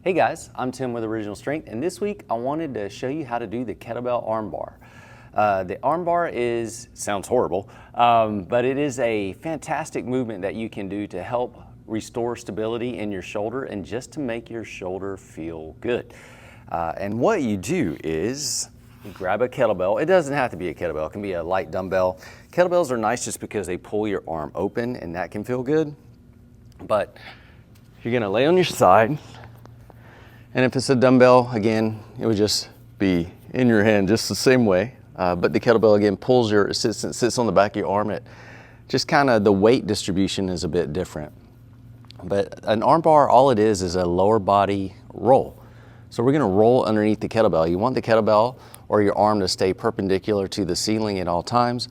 Hey guys, I'm Tim with Original Strength, and this week I wanted to show you how to do the Kettlebell Arm Bar. The arm bar sounds horrible, but it is a fantastic movement that you can do to help restore stability in your shoulder and just to make your shoulder feel good. And what you do is you grab a kettlebell. It doesn't have to be a kettlebell, it can be a light dumbbell. Kettlebells are nice just because they pull your arm open and that can feel good. But you're gonna lay on your side. And if it's a dumbbell, again, it would just be in your hand just the same way. But the kettlebell, again, pulls sits on the back of your arm. It just kind of, the weight distribution is a bit different. But an arm bar, all it is a lower body roll. So we're gonna roll underneath the kettlebell. You want the kettlebell or your arm to stay perpendicular to the ceiling at all times.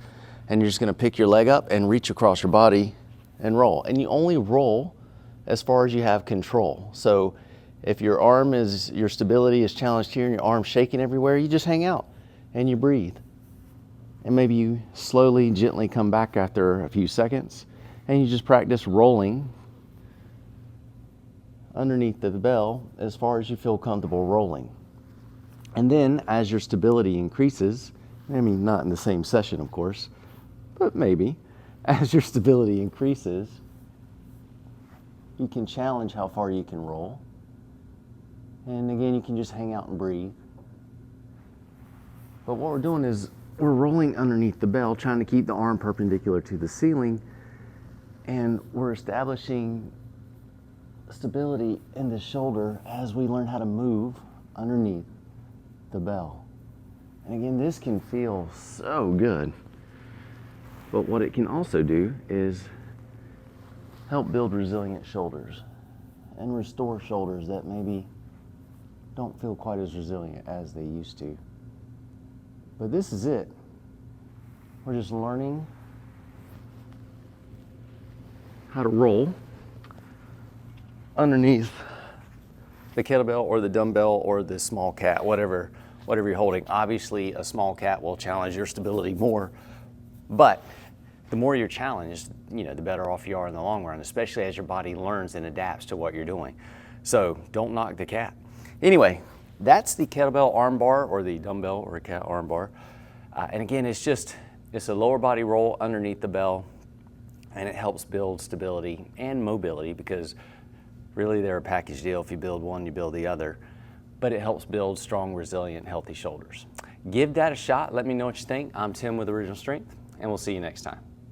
And you're just gonna pick your leg up and reach across your body and roll. And you only roll as far as you have control. So if your stability is challenged here and your arm's shaking everywhere, you just hang out and you breathe. And maybe you slowly, gently come back after a few seconds and you just practice rolling underneath the bell as far as you feel comfortable rolling. And then as your stability increases, I mean, not in the same session, of course, but maybe, as your stability increases, you can challenge how far you can roll. And again, you can just hang out and breathe. But what we're doing is we're rolling underneath the bell, trying to keep the arm perpendicular to the ceiling, and we're establishing stability in the shoulder as we learn how to move underneath the bell. And again, this can feel so good. But what it can also do is help build resilient shoulders and restore shoulders that maybe don't feel quite as resilient as they used to. But this is it. We're just learning how to roll underneath the kettlebell or the dumbbell or the small cat, whatever you're holding. Obviously, a small cat will challenge your stability more, but the more you're challenged, the better off you are in the long run, especially as your body learns and adapts to what you're doing. So don't knock the cat. Anyway, that's the kettlebell arm bar or the dumbbell or a cat arm bar. And again, it's a lower body roll underneath the bell, and it helps build stability and mobility because really they're a package deal. If you build one, you build the other. But it helps build strong, resilient, healthy shoulders. Give that a shot. Let me know what you think. I'm Tim with Original Strength, and we'll see you next time.